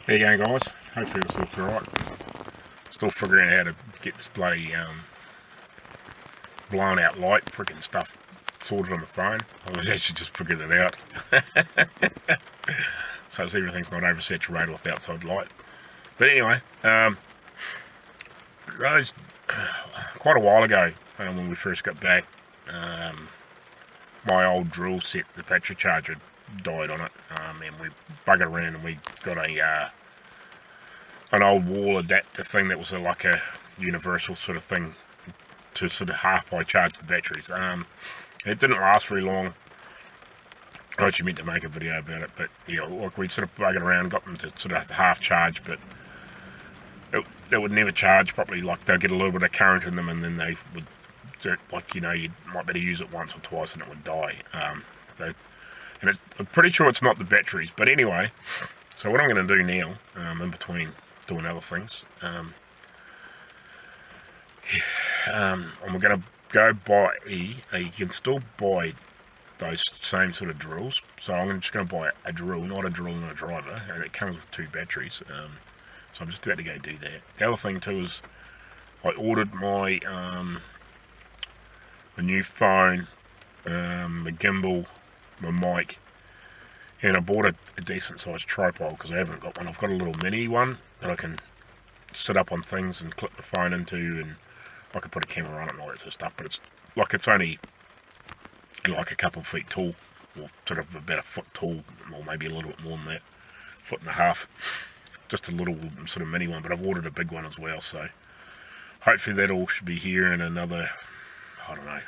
How you going, guys? Hopefully this looks alright. Still figuring out how to get this bloody blown out light freaking stuff sorted on the phone. I was actually just figured it out. So everything's not oversaturated with outside light. But anyway, those quite a while ago when we first got back, my old drill set, the battery charger, died on it, and we buggered around and we got an old wall adapter thing that was like a universal sort of thing to sort of half-by charge the batteries. It didn't last very long. I actually meant to make a video about it, but yeah, like we sort of buggered around, got them to sort of half charge, but they would never charge properly. Like they'd get a little bit of current in them, and then they would, like, you know, you might better use it once or twice and it would die. And I'm pretty sure it's not the batteries, but anyway. So what I'm going to do now, in between doing other things, I'm going to go buy. You can still buy those same sort of drills. So I'm just going to buy a drill, not a drill and a driver, and it comes with 2 batteries. So I'm just about to go do that. The other thing too is I ordered my new phone, my gimbal, my mic, and I bought a decent sized tripod because I haven't got one. I've got a little mini one that I can sit up on things and clip the phone into, and I can put a camera on it and all that sort of stuff, but it's only like a couple of feet tall, or sort of about a foot tall, or maybe a little bit more than that, 1.5 feet. Just a little sort of mini one, but I've ordered a big one as well, so hopefully that all should be here in another, I don't know,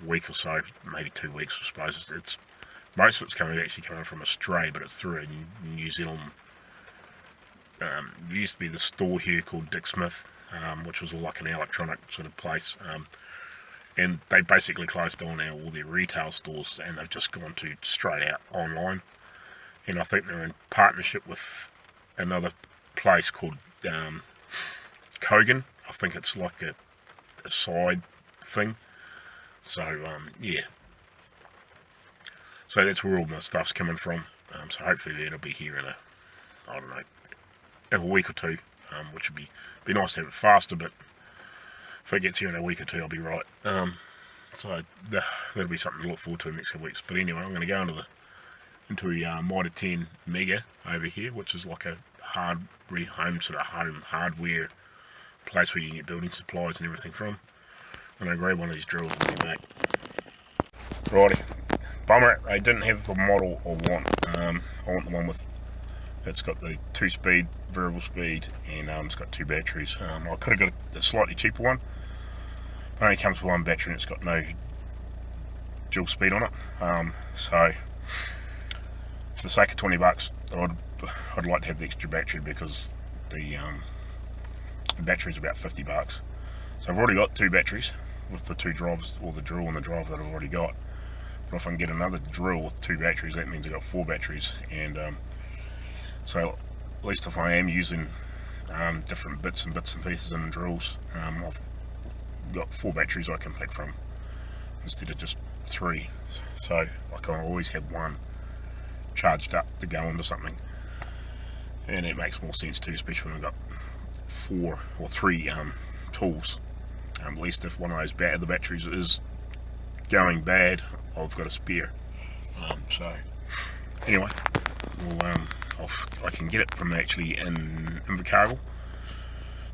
week or so, maybe 2 weeks, I suppose. It's most of it's actually coming from Australia, but it's through a New Zealand. There used to be the store here called Dick Smith, which was like an electronic sort of place, and they basically closed down now all their retail stores, and they've just gone to straight out online. And I think they're in partnership with another place called Kogan. I think it's like a side thing. So yeah. So that's where all my stuff's coming from. So hopefully it'll be here in a week or two, which would be nice to have it faster, but if it gets here in a week or two, I'll be right. So that'll be something to look forward to in the next couple of weeks. But anyway, I'm going to go into a Mitre 10 Mega over here, which is like a home hardware place where you can get building supplies and everything from. I'm going to grab one of these drills and be back. Righty. Bummer, I didn't have the model I want. I want the one with that's got the 2-speed variable speed, and it's got 2 batteries. I could have got a slightly cheaper one. It only comes with 1 battery and it's got no dual speed on it. So for the sake of $20, I'd like to have the extra battery, because the battery is about $50. So I've already got 2 batteries with the 2 drives, or the drill and the drive that I've already got. But if I can get another drill with 2 batteries, that means I've got 4 batteries. And so at least if I am using different bits and pieces in the drills, I've got 4 batteries I can pick from instead of just 3. So I can always have one charged up to go into something, and it makes more sense too, especially when I've got 4 or 3 tools. At least if one of those the batteries is going bad, I've got a spare. So anyway, I can get it from actually in Invercargill,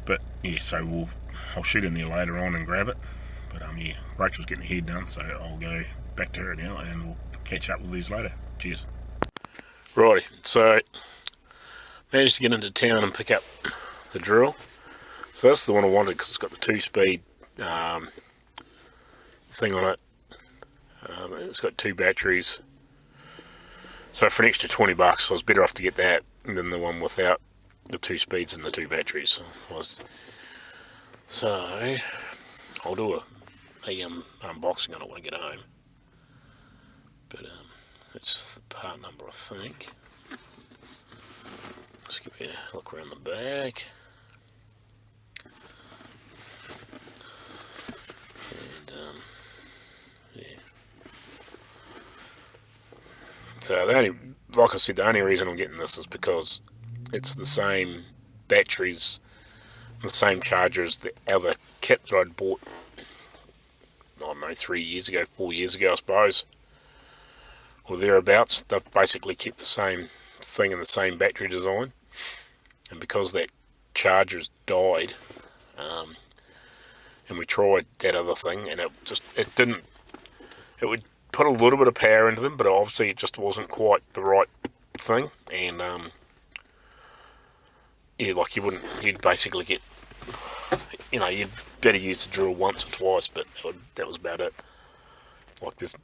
but yeah, so I'll shoot in there later on and grab it. But yeah, Rachel's getting her hair done, so I'll go back to her now and we'll catch up with these later. Cheers. Righty, so managed to get into town and pick up the drill. So that's the one I wanted because it's got the 2-speed thing on it. It's got 2 batteries. So for an extra $20, I was better off to get that than the one without the 2 speeds and the 2 batteries. So I'll do a unboxing on it when I get home. But that's the part number, I think. Let's give you a look around the back. And yeah. So like I said, the only reason I'm getting this is because it's the same batteries, the same charger as the other kit that I'd bought, I don't know, 3 years ago, 4 years ago I suppose, or thereabouts. They've basically kept the same thing and the same battery design, and because that charger's died, and we tried that other thing, and it didn't, it would put a little bit of power into them, but obviously it just wasn't quite the right thing, and yeah, like you'd basically get, you'd better use the drill once or twice, but that was about it. Like this,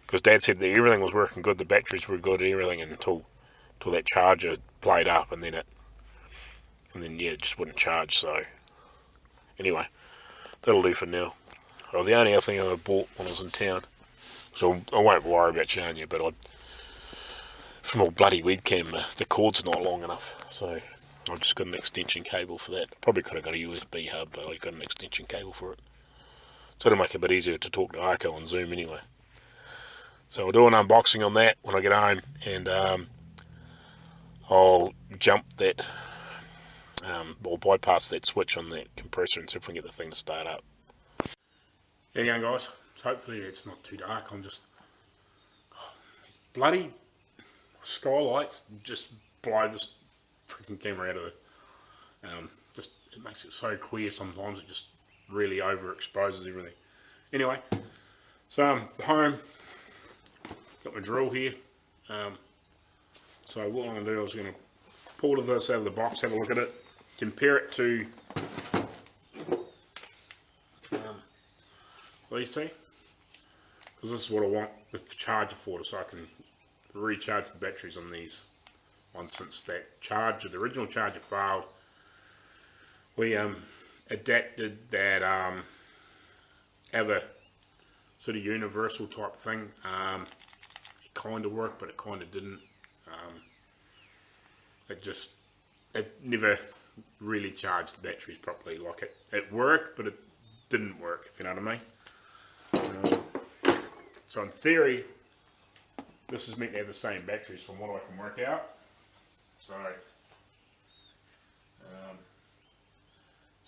because Dad said that everything was working good, the batteries were good, everything, until that charger played up, and then yeah, it just wouldn't charge. So anyway, that'll do for now. Well, the only other thing I bought when I was in town, so I won't worry about showing you, but from a bloody webcam, the cord's not long enough, so I've just got an extension cable for that. Probably could have got a USB hub, but I got an extension cable for it. So it'll make it a bit easier to talk to Arco on Zoom anyway. So I'll do an unboxing on that when I get home, and I'll jump that, or bypass that switch on that compressor and see if we can get the thing to start up. There you go, guys. So hopefully it's not too dark. I'm just... these bloody skylights just blow this freaking camera out of it. It makes it so clear sometimes. It just really overexposes everything. Anyway, so I'm home. Got my drill here. So what I'm going to do is going to pull this out of the box, have a look at it, compare it to these two, because this is what I want the charger for, so I can recharge the batteries on these ones. Since that charger, the original charger, failed, we adapted that other sort of universal type thing. It kind of worked, but it kind of didn't. It never really charged the batteries properly. Like it worked, but it didn't work, if you know what I mean. So in theory, this is meant to have the same batteries from what I can work out. So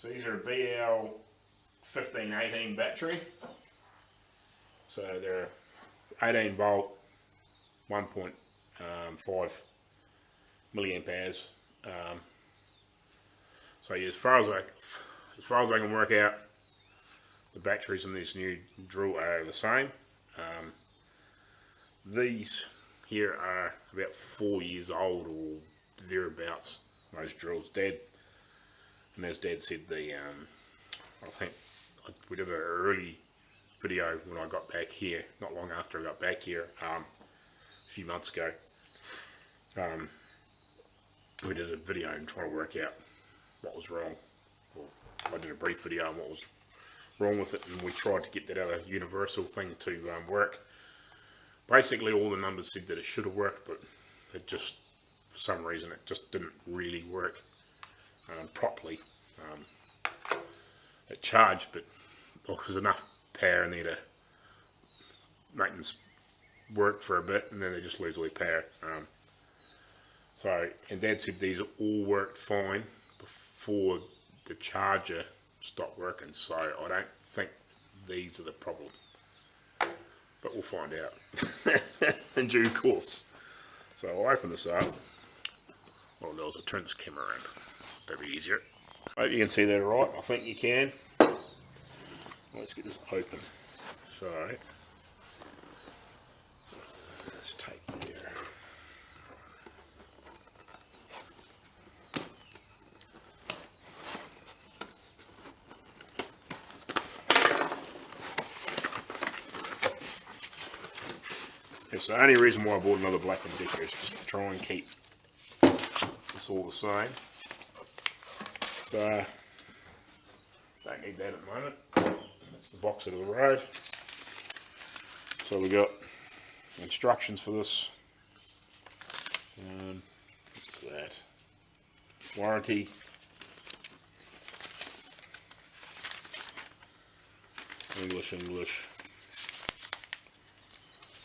these are a BL1518 battery. So they're 18 volt, 1.5 milliamp hours. So yeah, as far as I can work out, the batteries in this new drill are the same. These here are about 4 years old or thereabouts, those drills. And as Dad said, I think we did an early video when I got back here, not long after I got back here, a few months ago. We did a video and trying to work out what was wrong. Well, I did a brief video on what was wrong with it, and we tried to get that other universal thing to work. Basically all the numbers said that it should have worked, but it just, for some reason, it just didn't really work properly. It charged, but there's enough power in there to make them work for a bit, and then they just lose all their power. And Dad said these all worked fine before the charger stopped working, so I don't think these are the problem, but we'll find out in due course. So I'll open this up. What I'll do is I'll turn this camera around, that'll be easier. Hope you can see that alright. I think you can. Let's get this open. So let's take there. It's the only reason why I bought another Black+Decker is just to try and keep this all the same. So don't need that at the moment. That's the box out of the road. So we got instructions for this. What's that? Warranty. English.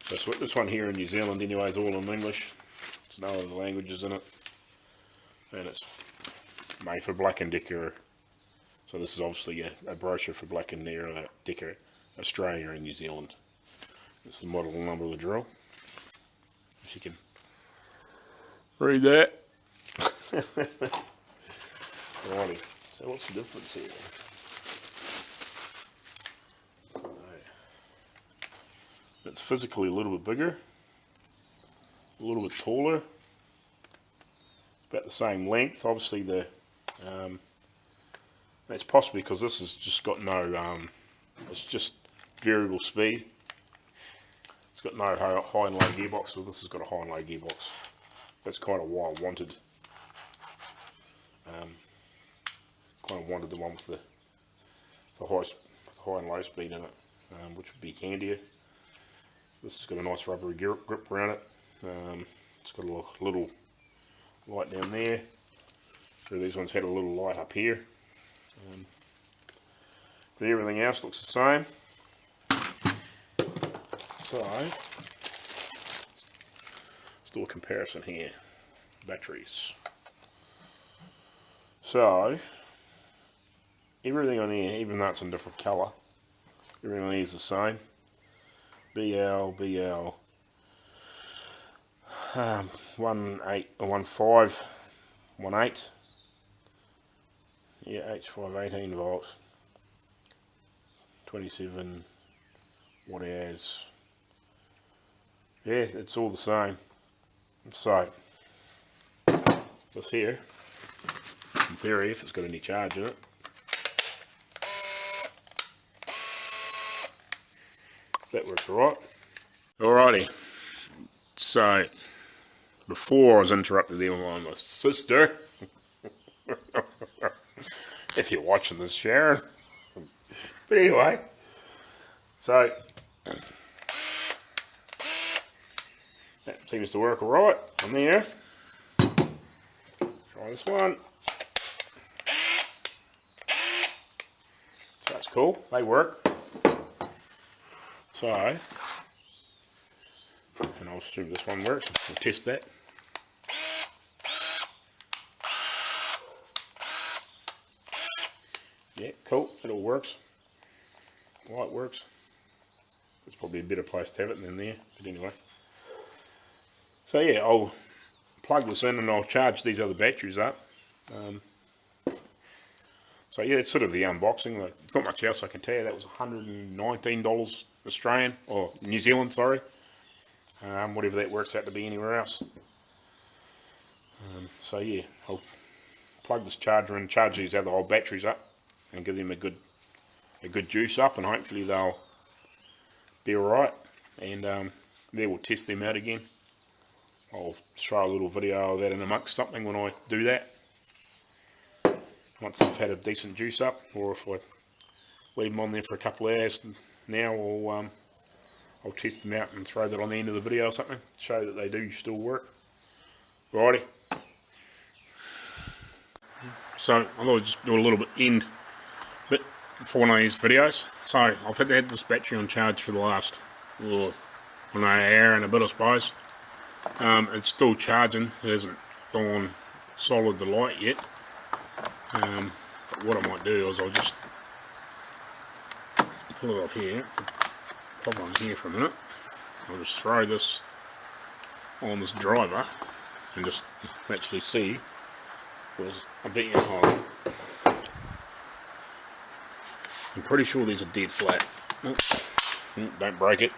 So this one here in New Zealand anyway is all in English. There's no other languages in it. and it's made for Black+Decker. So this is obviously a brochure for Black+Decker Australia and New Zealand. This is the model number of the drill, if you can read that. Alrighty, so what's the difference here? It's physically a little bit bigger, a little bit taller, about the same length. Obviously that's possibly because this has just got no, it's just variable speed. It's got no high and low gearbox, so this has got a high and low gearbox. That's kind of why I wanted, the one with the high and low speed in it, which would be handier. This has got a nice rubbery grip around it. It's got a little light down there. So these ones had a little light up here. But everything else looks the same. So let's do a comparison here. Batteries. So everything on here, even though it's in different colour, everything on here is the same. BL 1518. Yeah, H5 18 volts, 27 watt hours. Yeah, it's all the same. So this here, in theory, if it's got any charge in it, that works alright. Alrighty, so before I was interrupted there by my sister, if you're watching this, Sharon. But anyway, so that seems to work alright on there. Try this one. So that's cool, they work. So, and I'll assume this one works. We'll test that. Yeah, cool, it all works. Light works. It's probably a better place to have it than there, but anyway. So yeah, I'll plug this in and I'll charge these other batteries up. So yeah, it's sort of the unboxing. Like, not much else I can tell you. That was $119 Australian, or New Zealand, sorry. Whatever that works out to be anywhere else. So yeah, I'll plug this charger in, charge these other old batteries up, and give them a good juice up, and hopefully they'll be alright. And then we'll test them out again. I'll throw a little video of that in amongst something when I do that. Once I've had a decent juice up, or if I leave them on there for a couple of hours now, I'll test them out and throw that on the end of the video or something, show that they do still work. Righty. So I thought I'd just do a little bit for one of these videos. So I've had this battery on charge for the last hour and a bit, I suppose. It's still charging. It hasn't gone solid to light yet. But what I might do is I'll just pull it off here, pop on here for a minute. I'll just throw this on this driver and just actually see. Because I bet you I'm pretty sure these are dead flat. Don't break it.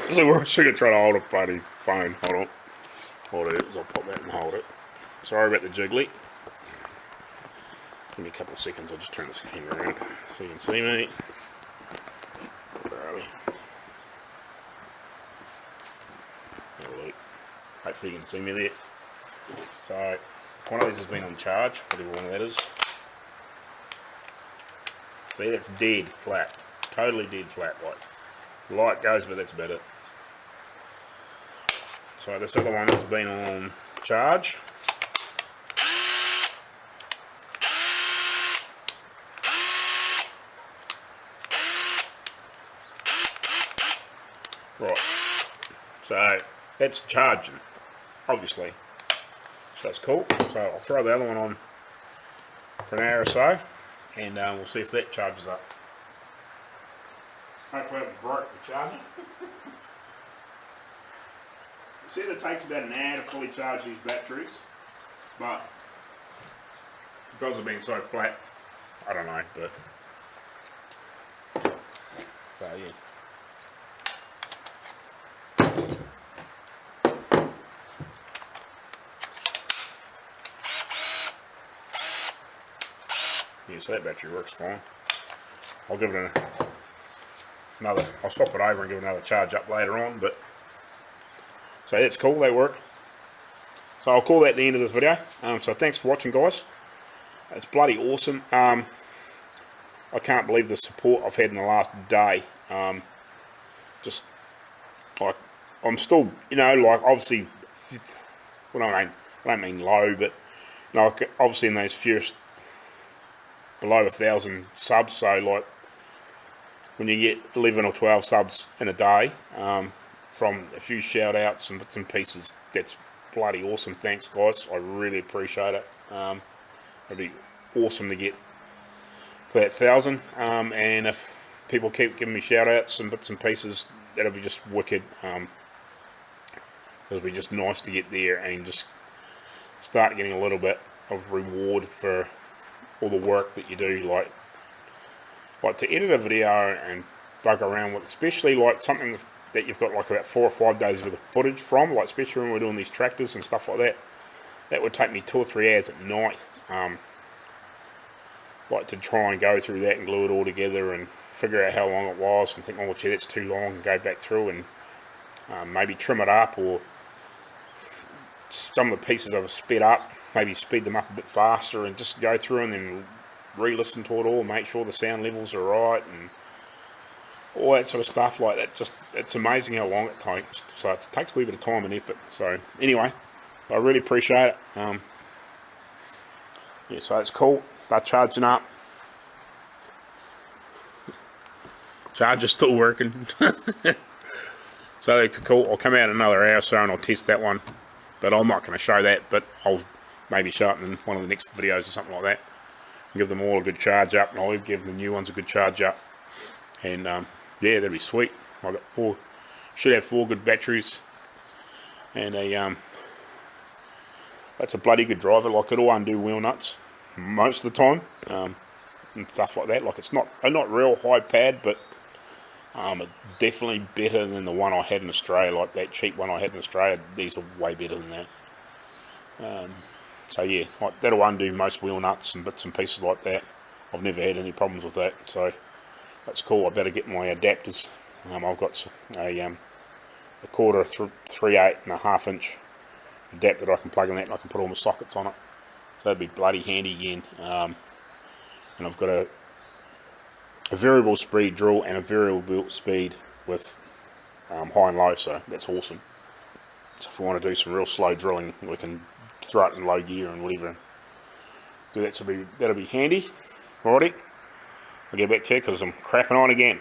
So we're actually going to try to hold a bloody phone. Hold on. Hold it. I'll pop that and hold it. Sorry about the jiggly. Give me a couple of seconds. I'll just turn this camera around so you can see me. Where are we? Oh, look. Hopefully you can see me there. So one of these has been on charge, whatever one that is. See, that's dead flat. Totally dead flat. Like, the light goes, but that's about it. So this other one has been on charge. Right. So that's charging, obviously. So that's cool. So I'll throw the other one on for an hour or so, and we'll see if that charges up. Hopefully I haven't broke the charger. It said it takes about an hour to fully charge these batteries, but because they've been so flat, I don't know, but so yeah. Yeah, so that battery works fine. I'll give it another, I'll swap it over and give it another charge up later on, but so that's cool, they work. So I'll call that the end of this video. So thanks for watching, guys. It's bloody awesome. I can't believe the support I've had in the last day. Just like, I'm still, you know, like obviously, well, I don't mean low, but you know, like obviously in those first below 1,000 subs, so like when you get 11 or 12 subs in a day, from a few shout outs and bits and pieces, that's bloody awesome. Thanks, guys, I really appreciate it. It'd be awesome to get for that 1,000, and if people keep giving me shout outs and bits and pieces, that'll be just wicked. It'll be just nice to get there and just start getting a little bit of reward for all the work that you do, like to edit a video and bug around with, especially like something that you've got like about 4 or 5 days worth of footage from, like especially when we're doing these tractors and stuff like that. That would take me 2 or 3 hours at night, like to try and go through that and glue it all together and figure out how long it was and think, oh gee, that's too long, and go back through and maybe trim it up, or some of the pieces I've sped up, maybe speed them up a bit faster and just go through and then re-listen to it all, make sure the sound levels are right and all that sort of stuff like that. Just, it's amazing how long it takes. So it takes a wee bit of time and effort. So anyway, I really appreciate it. Yeah, so that's cool. They're charging up. Charger's still working. So that'd be cool. I'll come out another hour or so and I'll test that one, but I'm not going to show that, but I'll maybe show it in one of the next videos or something like that. Give them all a good charge up, and I'll give the new ones a good charge up, and yeah, that'd be sweet. I've got 4, should have 4 good batteries, and that's a bloody good driver. Like, it'll undo wheel nuts most of the time, and stuff like that. Like, it's not real high pad, but definitely better than the one I had in Australia. Like that cheap one I had in Australia, these are way better than that. So yeah, like, that'll undo most wheel nuts and bits and pieces like that. I've never had any problems with that, so that's cool. I better get my adapters. I've got a 1/4, 3/8 and a 1/2 inch adapter that I can plug in that, and I can put all my sockets on it. So that'd be bloody handy again. And I've got a variable speed drill and a variable speed with high and low, so that's awesome. So if we want to do some real slow drilling, we can throw it in low gear and whatever. Do that, so that'll be handy. Alrighty, I'll get back to you because I'm crapping on again.